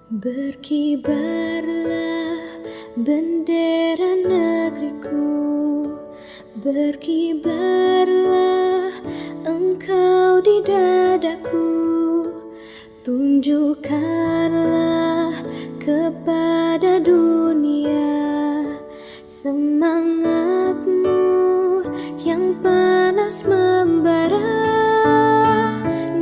Berkibarlah bendera negeriku, berkibarlah engkau di dadaku, tunjukkanlah kepada dunia semangatmu yang panas membara.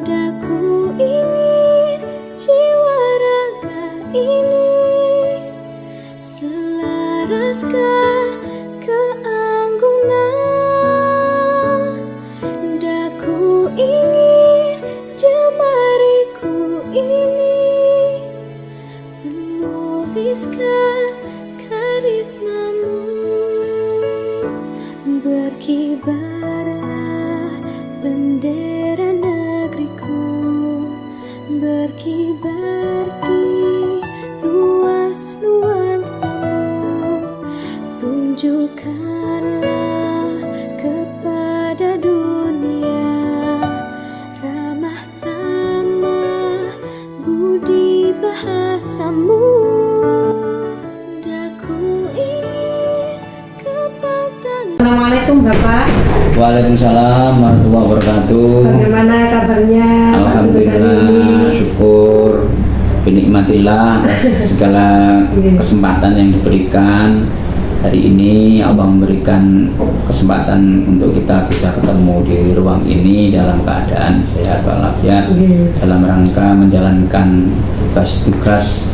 Daku ingin jiwa raga ini selaraskan keanggunan. Daku ingin jemariku ini menuliskan karismamu. Berkibarlah bendera negeriku, berkibar di luas nuansamu, tunjukkanlah kepada dunia ramah tamah budi bahasamu. Daku ingin kepal tangan. Assalamualaikum Bapak. Waalaikumsalam warahmatullahi wabarakatuh. Bagaimana kabarnya Pak Sugeng hari ini? Alhamdulillah, syukur, binikmatillah atas segala kesempatan yang diberikan. Hari ini Allah memberikan kesempatan untuk kita bisa ketemu di ruang ini dalam keadaan sehat walafiat, dalam rangka menjalankan tugas-tugas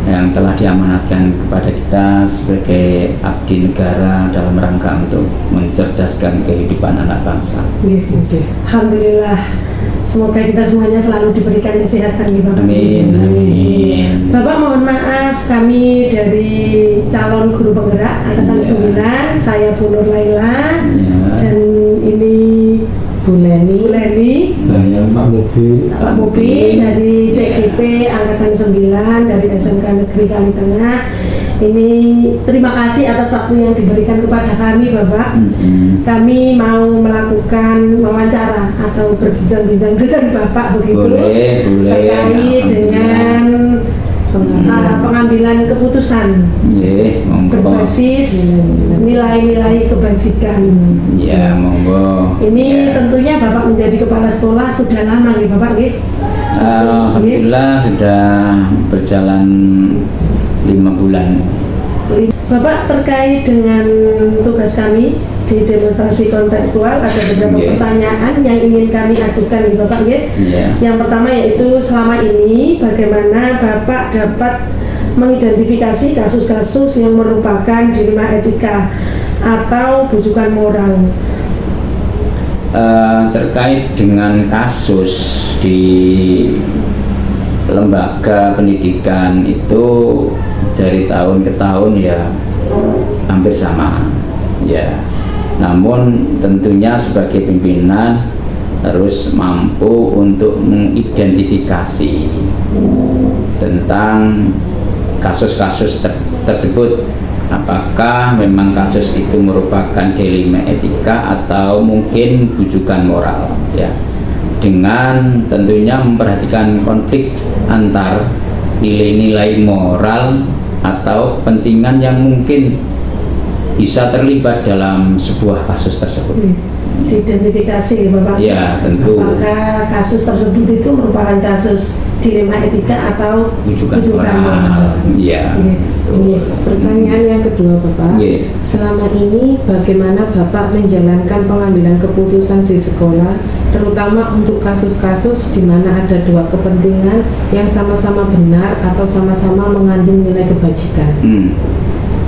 yang telah diamanatkan kepada kita sebagai abdi negara dalam rangka untuk mencerdaskan kehidupan anak bangsa. Alhamdulillah, semoga kita semuanya selalu diberikan kesehatan ya Bapak. Amin, amin. Bapak mohon maaf, kami dari calon guru penggerak angkatan 9, saya Bu Nur Laila, dan ini Bu Leni, Pak Mubi dari CGP angkatan 9 dari SMK Negeri Kalitengah. Ini terima kasih atas waktu yang diberikan kepada kami Bapak. Kami mau melakukan wawancara atau berbincang-bincang dengan Bapak begitu, terkait dengan pengambilan keputusan berbasis nilai-nilai kebajikan. Ya, monggo. Ini tentunya Bapak menjadi kepala sekolah sudah lama nih Bapak, nggih? Alhamdulillah sudah berjalan 5 bulan. Bapak, terkait dengan tugas kami di demonstrasi kontekstual ada beberapa pertanyaan yang ingin kami ajukan nih Bapak, nggih? Yang pertama yaitu selama ini bagaimana Bapak dapat mengidentifikasi kasus-kasus yang merupakan dilema etika atau bujukan moral? Terkait dengan kasus di lembaga pendidikan itu dari tahun ke tahun ya hampir sama ya, namun tentunya sebagai pimpinan harus mampu untuk mengidentifikasi tentang kasus-kasus tersebut, apakah memang kasus itu merupakan dilema etika atau mungkin bujukan moral ya, dengan tentunya memperhatikan konflik antar nilai-nilai moral atau kepentingan yang mungkin bisa terlibat dalam sebuah kasus tersebut. Diidentifikasi Bapak. Ya, tentu. Apakah kasus tersebut itu merupakan kasus dilema etika atau bujukan moral? Iya. Pertanyaan yang kedua Bapak, selama ini bagaimana Bapak menjalankan pengambilan keputusan di sekolah, terutama untuk kasus-kasus di mana ada dua kepentingan yang sama-sama benar atau sama-sama mengandung nilai kebajikan?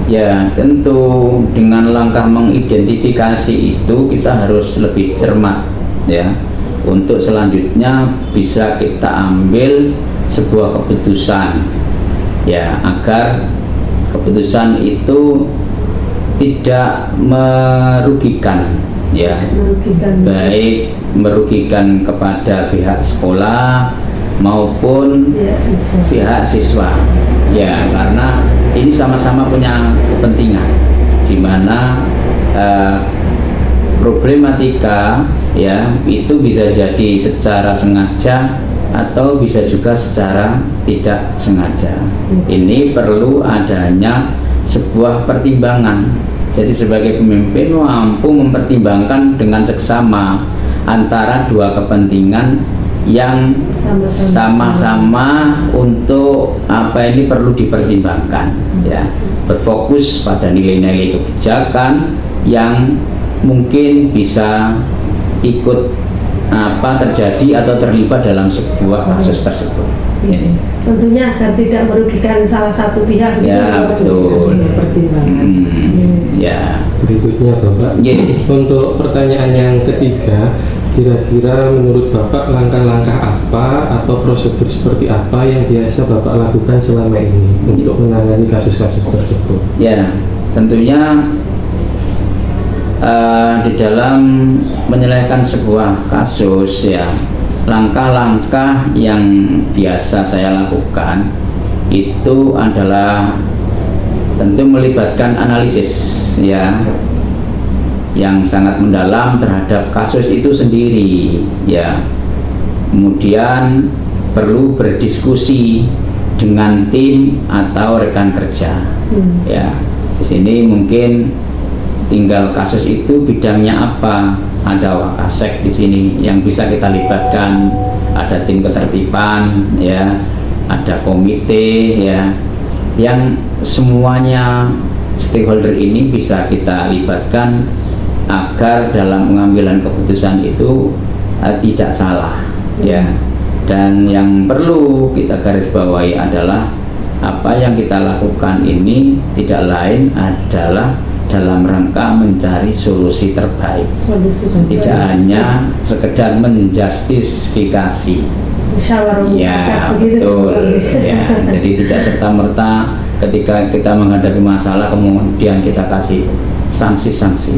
Ya, tentu dengan langkah mengidentifikasi itu kita harus lebih cermat ya, untuk selanjutnya bisa kita ambil sebuah keputusan ya, agar keputusan itu tidak merugikan ya, baik merugikan kepada pihak sekolah maupun pihak siswa ya, karena ini sama-sama punya kepentingan di mana problematika ya itu bisa jadi secara sengaja atau bisa juga secara tidak sengaja. Ini perlu adanya sebuah pertimbangan. Jadi sebagai pemimpin mampu mempertimbangkan dengan seksama antara dua kepentingan yang sama-sama untuk apa ini perlu dipertimbangkan, ya. Berfokus pada nilai-nilai kebijakan yang mungkin bisa ikut terjadi atau terlibat dalam sebuah kasus tersebut. Ini. Tentunya agar tidak merugikan salah satu pihak. Ya, betul. Ya. Berikutnya Bapak, untuk pertanyaan yang ketiga, kira-kira menurut Bapak langkah-langkah apa atau prosedur seperti apa yang biasa Bapak lakukan selama ini untuk menangani kasus-kasus tersebut? Ya, tentunya di dalam menyelesaikan sebuah kasus, ya, langkah-langkah yang biasa saya lakukan itu adalah tentu melibatkan analisis, ya, yang sangat mendalam terhadap kasus itu sendiri, ya. Kemudian perlu berdiskusi dengan tim atau rekan kerja, ya. Di sini mungkin tinggal kasus itu bidangnya apa, ada wakasek di sini yang bisa kita libatkan, ada tim ketertiban, ya, ada komite, ya, yang semuanya stakeholder ini bisa kita libatkan agar dalam pengambilan keputusan itu tidak salah, ya. Dan yang perlu kita garis bawahi adalah apa yang kita lakukan ini tidak lain adalah dalam rangka mencari solusi terbaik, tidak hanya sekedar menjustifikasi. Ya, betul. Ya, jadi tidak serta-merta ketika kita menghadapi masalah kemudian kita kasih sanksi-sanksi.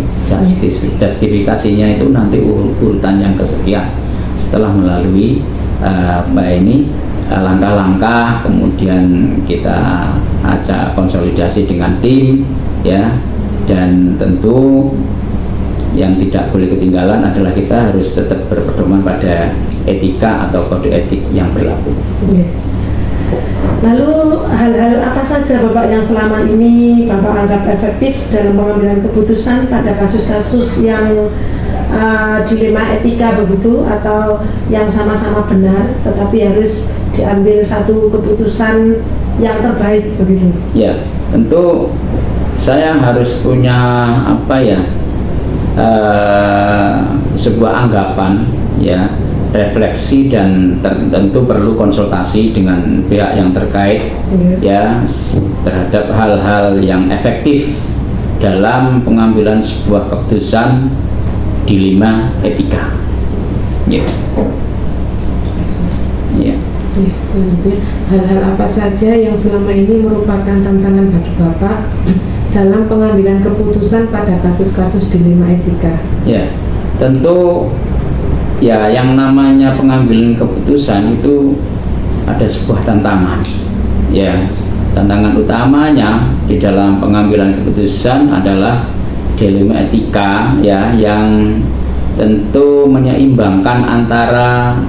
Justifikasinya itu nanti urutan yang kesekian setelah melalui langkah-langkah, kemudian kita ada konsolidasi dengan tim, ya. Dan tentu yang tidak boleh ketinggalan adalah kita harus tetap berpedoman pada etika atau kode etik yang berlaku. Lalu hal-hal apa saja Bapak yang selama ini Bapak anggap efektif dalam pengambilan keputusan pada kasus-kasus yang dilema etika begitu, atau yang sama-sama benar tetapi harus diambil satu keputusan yang terbaik begitu? Ya, tentu saya harus punya sebuah anggapan, ya, refleksi, dan tentu perlu konsultasi dengan pihak yang terkait, ya, terhadap hal-hal yang efektif dalam pengambilan sebuah keputusan dilema etika. Ya. Ya. Selanjutnya, hal-hal apa saja yang selama ini merupakan tantangan bagi Bapak dalam pengambilan keputusan pada kasus-kasus dilema etika? Ya, tentu ya yang namanya pengambilan keputusan itu ada sebuah tantangan. Ya, tantangan utamanya di dalam pengambilan keputusan adalah dilema etika, ya, yang tentu menyeimbangkan antara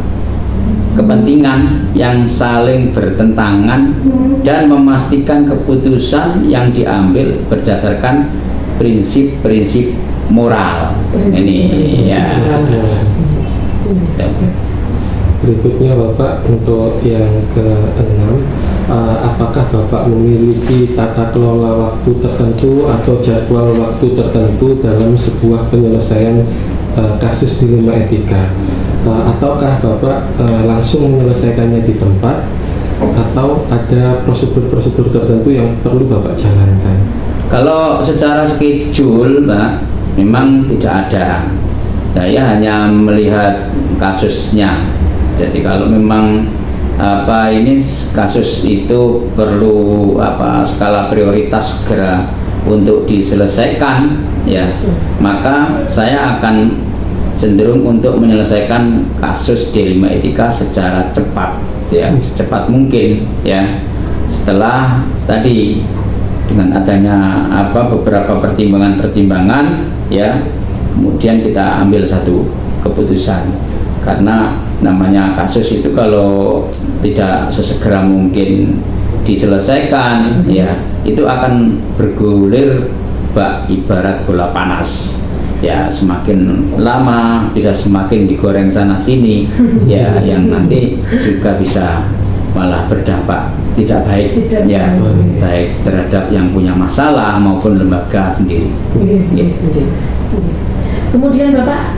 kepentingan yang saling bertentangan dan memastikan keputusan yang diambil berdasarkan prinsip-prinsip moral. Ini, ya. Berikutnya Bapak, untuk yang ke-6, apakah Bapak memiliki tata kelola waktu tertentu atau jadwal waktu tertentu dalam sebuah penyelesaian kasus dilema etika? Ataukah Bapak langsung menyelesaikannya di tempat, atau ada prosedur-prosedur tertentu yang perlu Bapak jalankan? Kalau secara schedule, Pak, memang tidak ada. Saya hanya melihat kasusnya. Jadi kalau memang ini kasus itu perlu skala prioritas segera untuk diselesaikan, ya, maka saya akan cenderung untuk menyelesaikan kasus dilema etika secara cepat, ya, secepat mungkin, ya. Setelah tadi dengan adanya beberapa pertimbangan-pertimbangan, ya, kemudian kita ambil satu keputusan. karena namanya kasus itu kalau tidak sesegera mungkin diselesaikan ya itu akan bergulir ibarat bola panas ya, semakin lama bisa semakin digoreng sana sini ya, yang nanti juga bisa malah berdampak tidak baik ya, baik terhadap yang punya masalah maupun lembaga sendiri. Kemudian Bapak,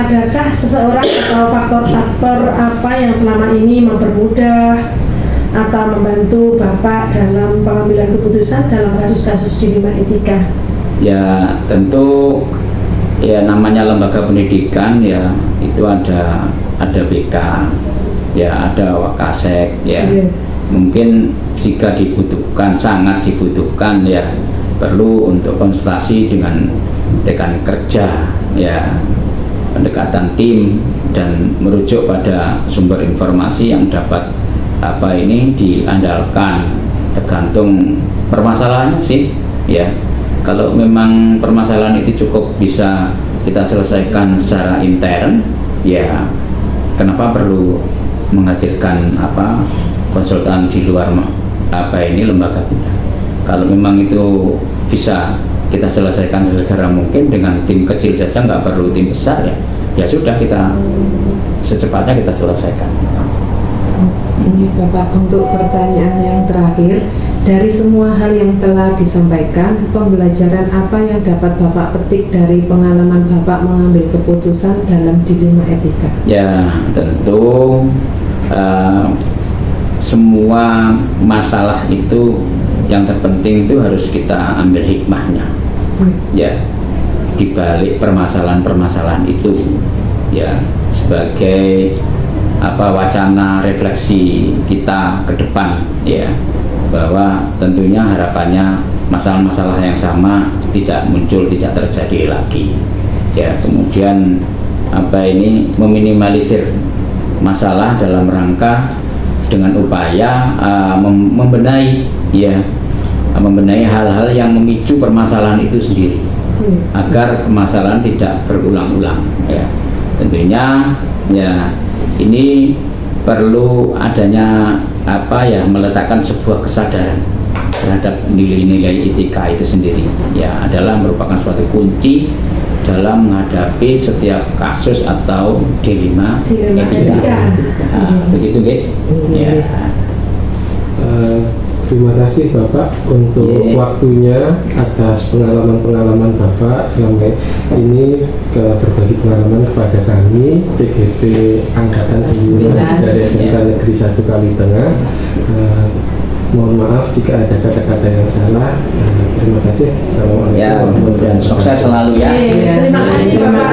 adakah seseorang atau faktor-faktor apa yang selama ini mempermudah atau membantu Bapak dalam pengambilan keputusan dalam kasus-kasus dilema etika? Ya tentu ya, namanya lembaga pendidikan ya itu ada BK ya, ada Wakasek ya. Mungkin jika dibutuhkan, sangat dibutuhkan ya, perlu untuk konsultasi dengan rekan kerja ya, pendekatan tim dan merujuk pada sumber informasi yang dapat diandalkan, tergantung permasalahannya sih ya. Kalau memang permasalahan itu cukup bisa kita selesaikan secara intern ya, kenapa perlu menghadirkan konsultan di luar lembaga kita. Kalau memang itu bisa kita selesaikan sesegera mungkin dengan tim kecil saja, nggak perlu tim besar ya sudah, kita secepatnya kita selesaikan. Ini Bapak, untuk pertanyaan yang terakhir, dari semua hal yang telah disampaikan, pembelajaran apa yang dapat Bapak petik dari pengalaman Bapak mengambil keputusan dalam dilema etika? Ya tentu semua masalah itu yang terpenting itu harus kita ambil hikmahnya ya, dibalik permasalahan-permasalahan itu ya, sebagai wacana refleksi kita ke depan ya, bahwa tentunya harapannya masalah-masalah yang sama tidak muncul, tidak terjadi lagi ya. Kemudian meminimalisir masalah dalam rangka dengan upaya membenahi hal-hal yang memicu permasalahan itu sendiri agar permasalahan tidak berulang-ulang ya. Tentunya ya ini perlu adanya meletakkan sebuah kesadaran terhadap nilai-nilai etika itu sendiri ya, adalah merupakan suatu kunci dalam menghadapi setiap kasus atau dilema etika. Begitu ya. Terima kasih Bapak untuk waktunya atas pengalaman-pengalaman Bapak selama ini, berbagi pengalaman kepada kami PGP Angkatan 9 dari SMK Negeri 1 Kalitengah. Mohon maaf jika ada kata-kata yang salah. Terima kasih. Assalamualaikum. Ya, dan sukses selalu ya. Terima kasih Bapak.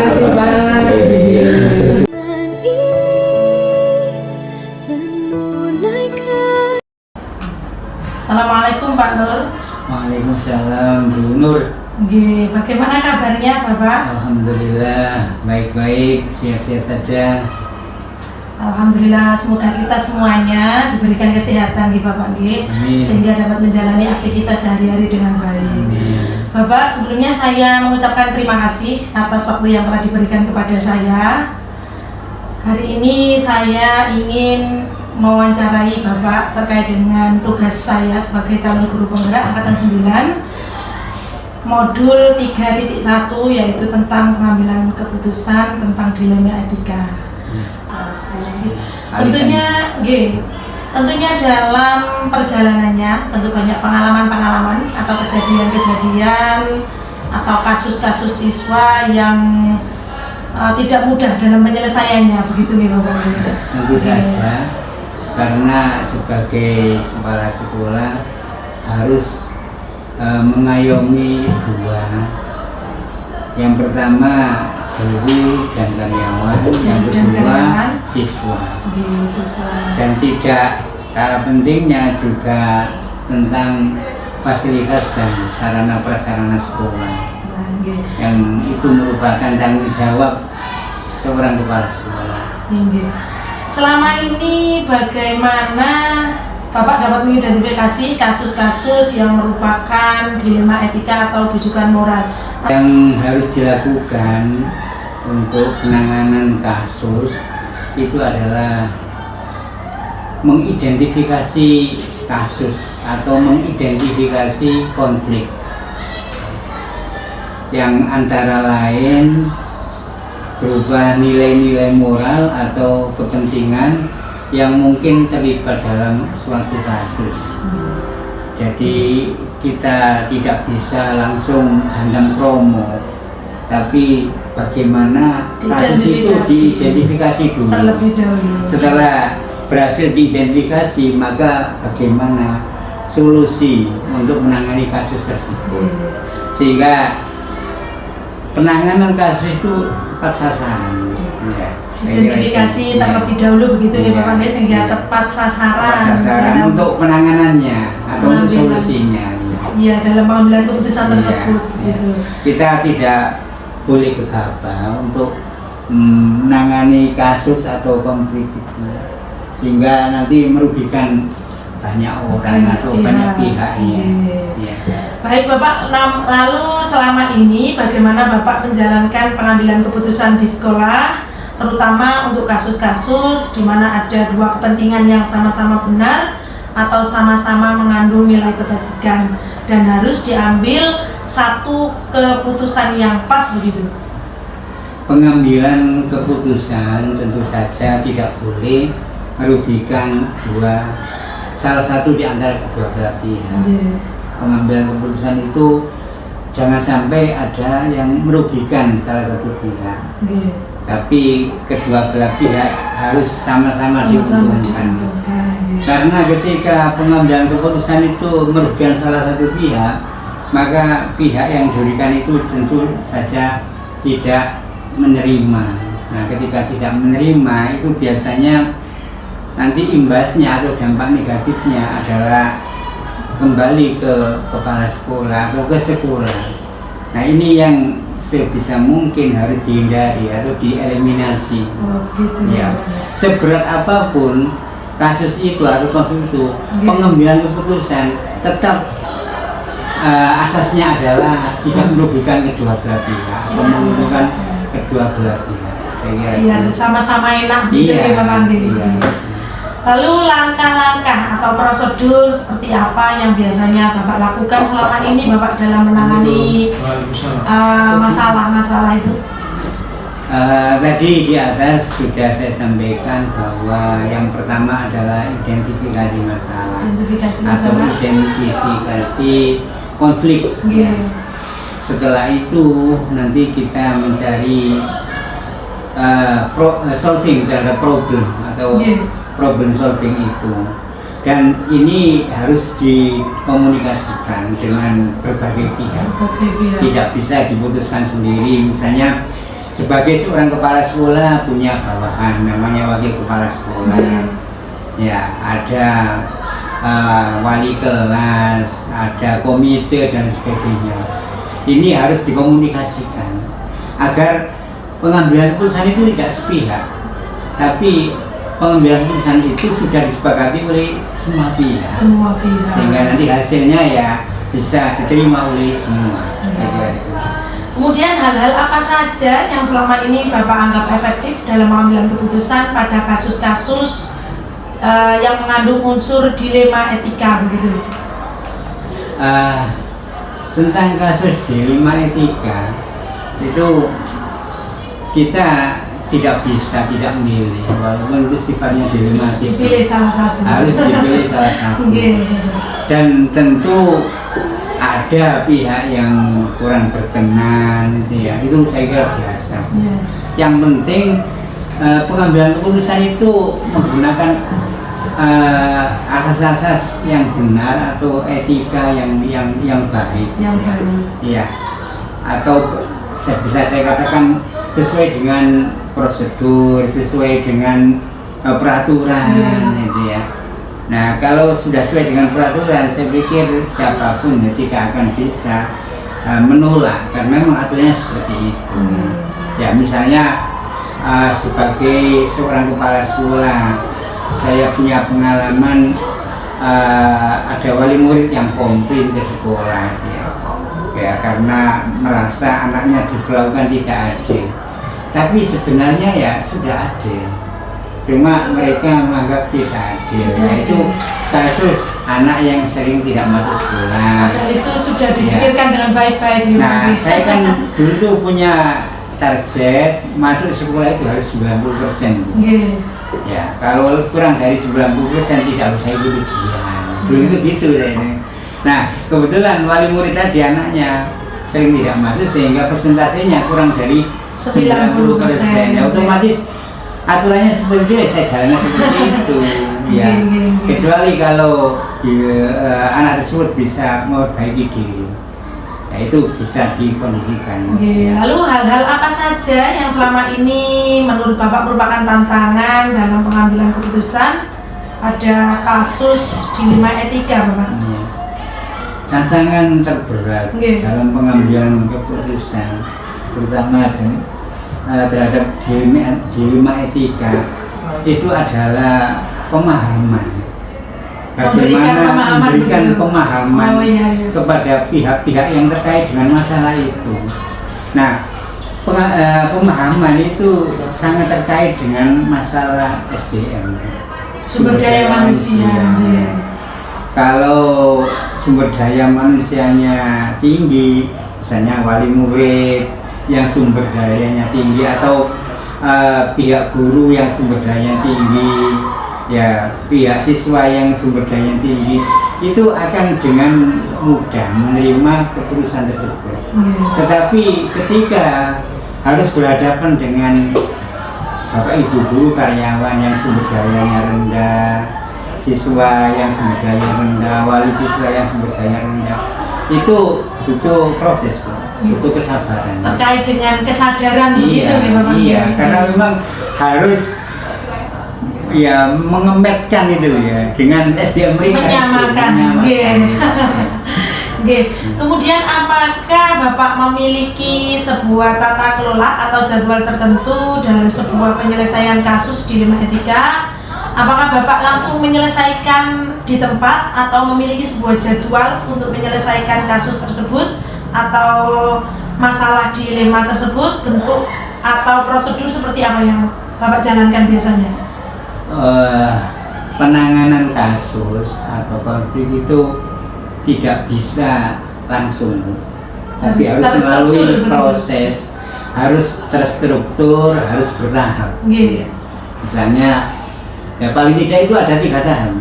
Assalamualaikum Pak Nur. Waalaikumsalam Bu Nur. Bagaimana kabarnya Bapak? Alhamdulillah baik-baik, sehat-sehat saja. Alhamdulillah, semoga kita semuanya diberikan kesehatan Bapak sehingga dapat menjalani aktivitas sehari-hari dengan baik. Amin. Bapak, sebelumnya saya mengucapkan terima kasih atas waktu yang telah diberikan kepada saya. Hari ini saya ingin mewawancarai Bapak terkait dengan tugas saya sebagai calon guru penggerak Angkatan 9 modul 3.1, yaitu tentang pengambilan keputusan tentang dilema etika. Tentunya dalam perjalanannya tentu banyak pengalaman-pengalaman atau kejadian-kejadian atau kasus-kasus siswa yang tidak mudah dalam penyelesaiannya, begitu nih Bapak. Tentu saja, karena sebagai kepala sekolah harus mengayomi dua. Yang pertama guru dan karyawan, yang kedua siswa. Dan tidak kalah pentingnya juga tentang fasilitas dan sarana prasarana sekolah, yang itu merupakan tanggung jawab seorang kepala sekolah. Selama ini bagaimana Bapak dapat mengidentifikasi kasus-kasus yang merupakan dilema etika atau rujukan moral? Yang harus dilakukan untuk penanganan kasus itu adalah mengidentifikasi kasus atau mengidentifikasi konflik yang antara lain berupa nilai-nilai moral atau kepentingan yang mungkin terlibat dalam suatu kasus. Jadi kita tidak bisa langsung hantam promo, tapi bagaimana kasus itu diidentifikasi dulu. Terlebih dahulu. Setelah berhasil diidentifikasi, maka bagaimana solusi untuk menangani kasus tersebut. Sehingga penanganan kasus itu tepat sasaran. Ya, Identifikasi terlebih dahulu begitu ya Bapak, sehingga tepat sasaran dalam untuk penanganannya atau untuk solusinya. Iya, dalam pengambilan keputusan tersebut. Gitu. Kita tidak boleh gegabah untuk menangani kasus atau konflik itu, sehingga nanti merugikan banyak orang atau banyak pihaknya. Ya. Baik Bapak, lalu selama ini bagaimana Bapak menjalankan pengambilan keputusan di sekolah, terutama untuk kasus-kasus di mana ada dua kepentingan yang sama-sama benar atau sama-sama mengandung nilai kebajikan dan harus diambil satu keputusan yang pas begitu? Pengambilan keputusan tentu saja tidak boleh merugikan salah satu di antara kedua belah pihak. Pengambilan keputusan itu jangan sampai ada yang merugikan salah satu pihak. Tapi kedua belah pihak harus sama-sama diuntungkan. Karena ketika pengambilan keputusan itu merugikan salah satu pihak, maka pihak yang dirugikan itu tentu saja tidak menerima. Nah, ketika tidak menerima itu biasanya nanti imbasnya atau dampak negatifnya adalah kembali ke kepala sekolah atau ke sekolah. Nah, ini yang sebisa mungkin harus dihindari atau dieliminasi. Ya, seberat apapun kasus itu atau konflik itu, pengambilan keputusan tetap asasnya adalah tidak merugikan kedua belah pihak atau menguntungkan kedua belah pihak. Iya, sama-sama enak gitu ya Bapak. Lalu langkah-langkah atau prosedur seperti apa yang biasanya Bapak lakukan selama ini Bapak dalam menangani masalah-masalah itu? Tadi di atas sudah saya sampaikan bahwa yang pertama adalah identifikasi masalah. Atau identifikasi konflik. Setelah itu nanti kita mencari solving terhadap problem atau problem solving itu, dan ini harus dikomunikasikan dengan berbagai pihak. Tidak bisa diputuskan sendiri. Misalnya sebagai seorang kepala sekolah punya bawahan namanya wakil kepala sekolah, ya ada wali kelas, ada komite dan sebagainya. Ini harus dikomunikasikan agar pengambilan keputusan itu tidak sepihak, tapi pengambilan keputusan itu sudah disepakati oleh semua pihak. Sehingga nanti hasilnya ya bisa diterima oleh semua. Kemudian hal-hal apa saja yang selama ini Bapak anggap efektif dalam pengambilan keputusan pada kasus-kasus yang mengandung unsur dilema etika begitu? Tentang kasus dilema etika itu kita tidak bisa tidak memilih, walaupun itu sifatnya dilema etika. Dipilih salah satu. Harus dipilih salah satu. Dan tentu ada pihak yang kurang berkenan itu ya, itu saya kira biasa. Yang penting pengambilan keputusan itu menggunakan asas-asas yang benar atau etika yang baik. Ya, atau bisa saya katakan sesuai dengan prosedur, sesuai dengan peraturan itu ya. Nah, kalau sudah sesuai dengan peraturan, saya pikir siapapun tidak akan bisa menolak, karena memang aturannya seperti itu. Ya, misalnya sebagai seorang kepala sekolah, saya punya pengalaman ada wali murid yang komplain ke sekolah, ya karena merasa anaknya diperlakukan tidak adil. tapi sebenarnya ya sudah adil, cuma mereka menganggap tidak adil. Yaitu kasus anak yang sering tidak masuk sekolah. Dan itu sudah dipikirkan dengan baik-baik. Nah, saya kan dulu tuh punya target masuk sekolah itu harus 90%. Ya, kalau kurang dari 90% tidak usah ikut ujian. Dulu itu gitu deh. Nah, kebetulan wali murid tadi anaknya sering tidak masuk sehingga persentasenya kurang dari 90%. Ya, otomatis aturannya seperti itu, saya jalannya seperti itu. Ya, kecuali kalau anak tersebut bisa memperbaiki diri. Ya, itu bisa dikondisikan. Lalu hal-hal apa saja yang selama ini menurut Bapak merupakan tantangan dalam pengambilan keputusan pada kasus dilema etika, Bapak? Tantangan terberat dalam pengambilan keputusan, terutama terhadap dilema etika, itu adalah pemahaman. Bagaimana memberikan pemahaman kepada pihak-pihak yang terkait dengan masalah itu. Nah, pemahaman itu sangat terkait dengan masalah SDM, sumber daya manusia. Kalau sumber daya manusianya tinggi, misalnya wali murid yang sumber dayanya tinggi atau pihak guru yang sumber dayanya tinggi, ya pihak siswa yang sumber dayanya tinggi, itu akan dengan mudah menerima keputusan tersebut. Tetapi ketika harus berhadapan dengan bapak ibu guru karyawan yang sumber dayanya rendah, siswa yang sumber daya rendah, wali siswa yang sumber daya rendah, itu butuh proses, butuh kesabaran. Terkait dengan kesadaran begitu memang. Iya, karena memang harus ya mengemetkan itu ya dengan SDM mereka. Menyamakan. Kemudian apakah Bapak memiliki sebuah tata kelola atau jadwal tertentu dalam sebuah penyelesaian kasus dilema etika? Apakah Bapak langsung menyelesaikan di tempat atau memiliki sebuah jadwal untuk menyelesaikan kasus tersebut atau masalah dilema tersebut, bentuk atau prosedur seperti apa yang Bapak jalankan biasanya? Penanganan kasus atau konflik itu tidak bisa langsung, tapi harus melalui proses, harus terstruktur, harus bertahap. Misalnya, ya paling tidak itu ada 3 tahap.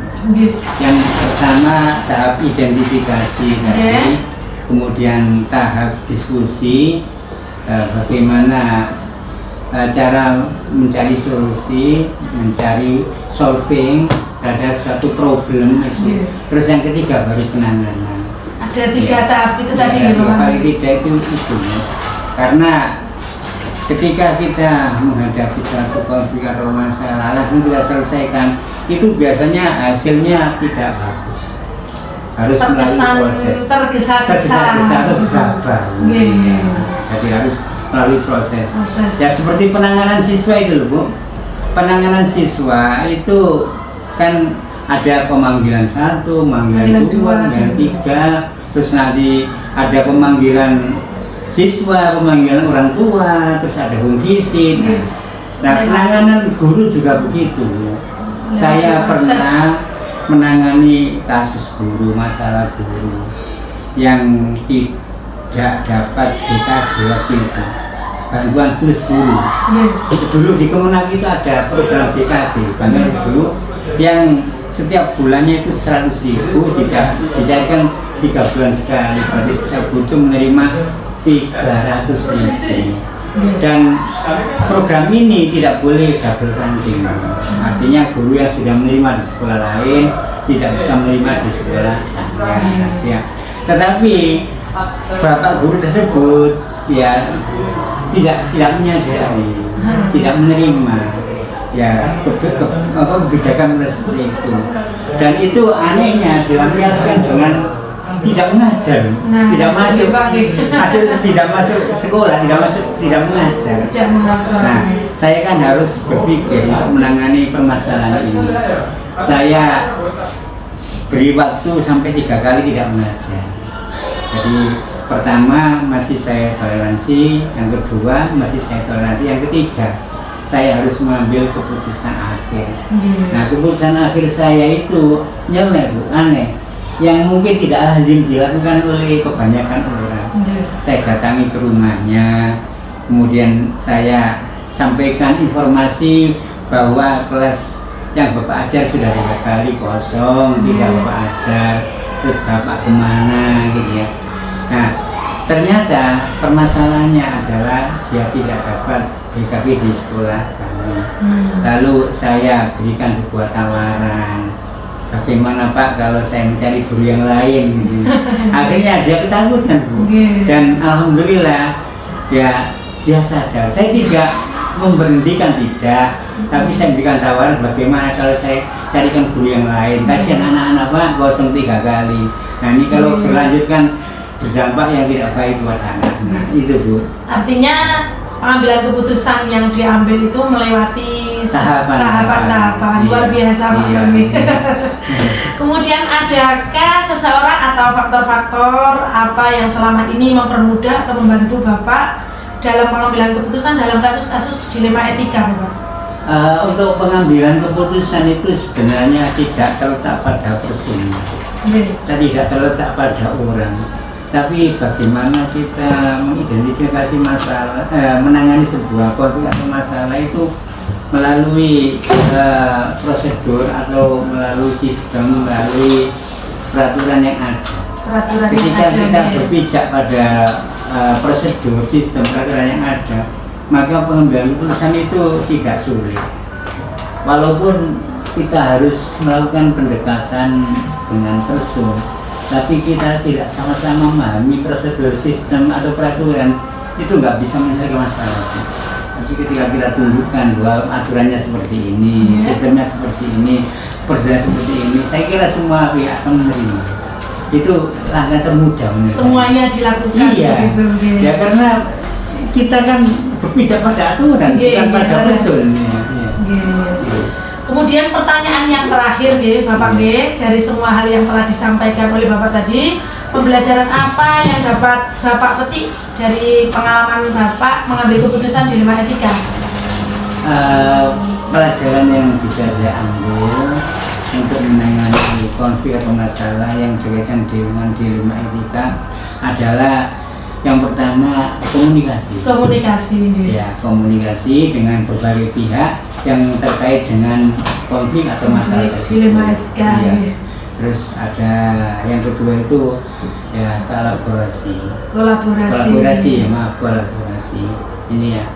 Yang pertama tahap identifikasi tadi, kemudian tahap diskusi, bagaimana cara mencari solusi, mencari solving terhadap satu problem itu. Terus yang ketiga baru penanganan. Ada 3 tahap itu tadi ya, paling tidak itu. Karena ketika kita menghadapi suatu konflik atau masalah langsung kita selesaikan, itu biasanya hasilnya tidak bagus. Harus melalui proses. Tergesa-gesa atau gegabah. Jadi harus melalui proses. Ya seperti penanganan siswa itu loh, Bu. Penanganan siswa itu kan ada pemanggilan 1, pemanggilan 2, pemanggilan 3, terus nanti ada pemanggilan siswa, pemanggilan orang tua, terus ada home visit. Nah, penanganan guru juga begitu. Saya pernah menangani kasus guru, masalah guru yang tidak dapat BKD waktu itu, bantuan plus guru. Dulu di Kemenang itu ada program BKD, bantuan guru yang setiap bulannya itu 100.000, dicarikan 3 bulan sekali, berarti setiap guru itu menerima 300.000. Dan program ini tidak boleh double funding, artinya guru yang sudah menerima di sekolah lain tidak bisa menerima di sekolah saya, ya. Tetapi bapak guru tersebut ya tidak menyadari, tidak menerima ya kebijakan seperti itu, dan itu anehnya dilampiaskan dengan tidak mengajar, tidak masuk sekolah, tidak mengajar. Nah, saya kan harus berpikir untuk menangani permasalahan ini. Saya beri waktu sampai 3 kali tidak mengajar. Jadi pertama masih saya toleransi, yang kedua masih saya toleransi, yang ketiga saya harus mengambil keputusan akhir. Nah, keputusan akhir saya itu nyeleneh, Bu, aneh, yang mungkin tidak lazim dilakukan oleh kebanyakan orang. Saya datangi ke rumahnya, kemudian saya sampaikan informasi bahwa kelas yang Bapak ajar sudah 3 kali kosong, tidak Bapak ajar, terus Bapak kemana gitu ya. Nah, ternyata permasalahannya adalah dia tidak dapat BKP di sekolah kami. Lalu saya berikan sebuah tawaran, bagaimana Pak kalau saya mencari guru yang lain gitu. Akhirnya dia ketakutan, Bu. Dan alhamdulillah ya dia sadar. Saya tidak memberhentikan, tidak, tapi saya berikan tawaran bagaimana kalau saya carikan guru yang lain. Kasihan anak-anak Pak kosong 3 kali. Nah, ini kalau berlanjutkan berdampak yang tidak baik buat anak. Nah, itu Bu. Artinya pengambilan keputusan yang diambil itu melewati tahapan-tahapan luar biasa, Pak. Kemudian adakah seseorang atau faktor-faktor apa yang selama ini mempermudah atau membantu Bapak dalam pengambilan keputusan dalam kasus-kasus dilema etika, Bapak? Untuk pengambilan keputusan itu sebenarnya tidak terletak pada person, tidak terletak pada orang. Tapi bagaimana kita mengidentifikasi masalah, menangani sebuah konflik atau masalah itu melalui prosedur atau melalui sistem, melalui peraturan yang ada. Ketika kita berpijak pada prosedur, sistem, peraturan yang ada, maka pengambilan keputusan itu tidak sulit. Walaupun kita harus melakukan pendekatan dengan person, tapi kita tidak sama-sama memahami prosedur, sistem atau peraturan, itu nggak bisa menyelesaikan masalah. Jadi ketika kita tunjukkan bahwa aturannya seperti ini, sistemnya seperti ini, prosedurnya seperti ini, saya kira semua pihak akan menerima. Itu langkah termudah menurut semuanya saya. Dilakukan. Iya, ya karena kita kan berpijak pada aturan, bukan pada person. Kemudian pertanyaan yang terakhir Bapak dari semua hal yang telah disampaikan oleh Bapak tadi, pembelajaran apa yang dapat Bapak petik dari pengalaman Bapak mengambil keputusan dilema etika? Pelajaran yang bisa saya ambil untuk menangani konflik atau masalah yang berkaitan dengan dilema etika adalah yang pertama komunikasi. Ya, komunikasi dengan berbagai pihak yang terkait dengan konflik atau masalah dilema etika. Ya. Terus ada yang kedua itu ya kolaborasi. Ini ya.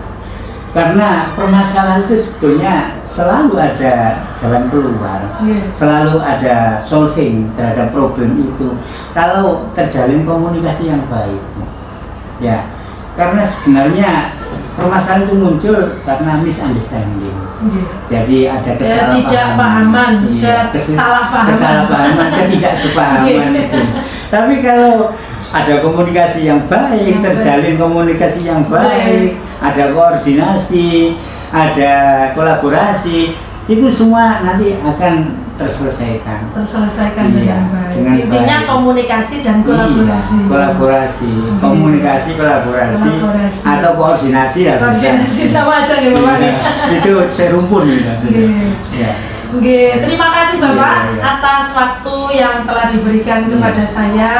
Karena permasalahan itu sebetulnya selalu ada jalan keluar, selalu ada solving terhadap problem itu kalau terjalin komunikasi yang baik. Ya, karena sebenarnya permasalahan itu muncul karena misunderstanding. Jadi ada ketidakpahaman, kesalahpahaman, ketidaksepahaman itu. Tapi kalau ada komunikasi yang baik, terjalin komunikasi yang baik, ada koordinasi, ada kolaborasi, itu semua nanti akan terselesaikan dengan baik. Intinya baik. Komunikasi dan kolaborasi. Komunikasi, kolaborasi, atau koordinasi ya. Koordinasi sama aja nih Bapak. Itu serumpun gitu. Terima kasih Bapak atas waktu yang telah diberikan kepada saya.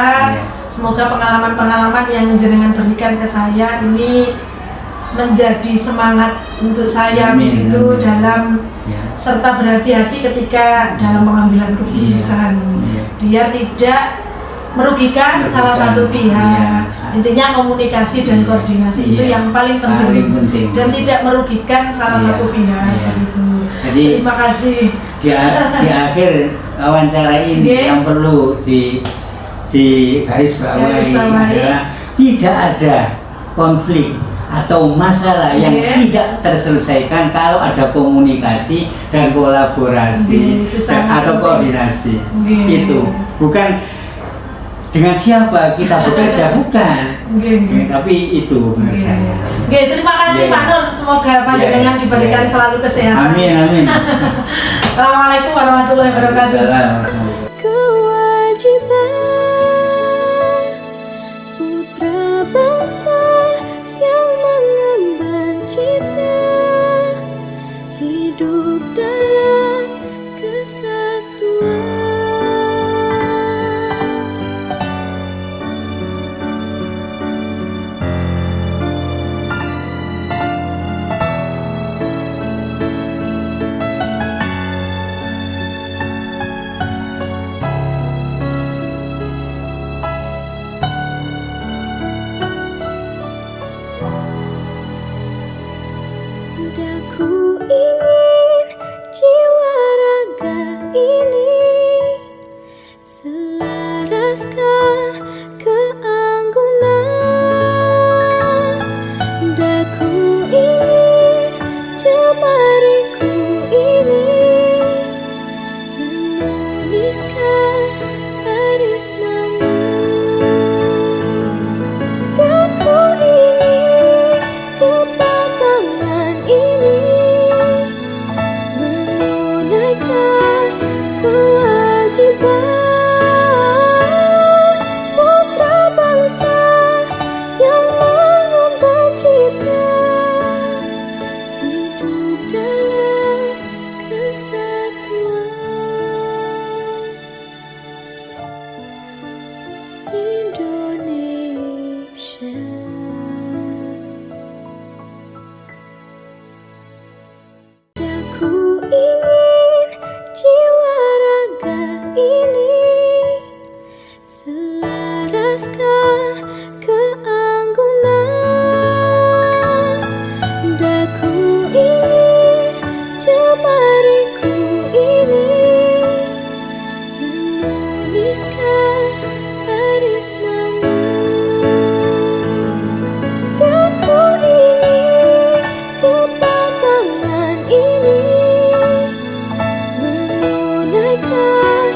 Semoga pengalaman-pengalaman yang jenengan berikan ke saya ini menjadi semangat untuk saya begitu dalam serta berhati-hati ketika dalam pengambilan keputusan, biar tidak merugikan salah satu pihak. Intinya komunikasi dan koordinasi itu yang paling penting dan tidak merugikan salah satu pihak. Begitu. Jadi terima kasih. Di akhir wawancara ini yang perlu di garis bawahi adalah tidak ada konflik atau masalah yang tidak terselesaikan kalau ada komunikasi dan kolaborasi atau koordinasi. Itu bukan dengan siapa kita bekerja, bukan. Tapi itu menurut saya. Terima kasih Pak Nur, semoga panjenengan diberikan selalu kesehatan. Amin. Assalamualaikum warahmatullahi wabarakatuh. Kewajiban putra selaraskan keanggunan. Daku ingin jemariku ini menuliskan karismamu. Daku ingin kepatangan ini menunaikan kewajiban putra bangsa yang mengemban cita, hidup dalam kesatuan Indonesia. Aku ingin jiwa raga ini selaraskan keanggunan. Daku ingin jemariku ini menuliskan karismamu. Daku ingin kepatangan ini menunaikan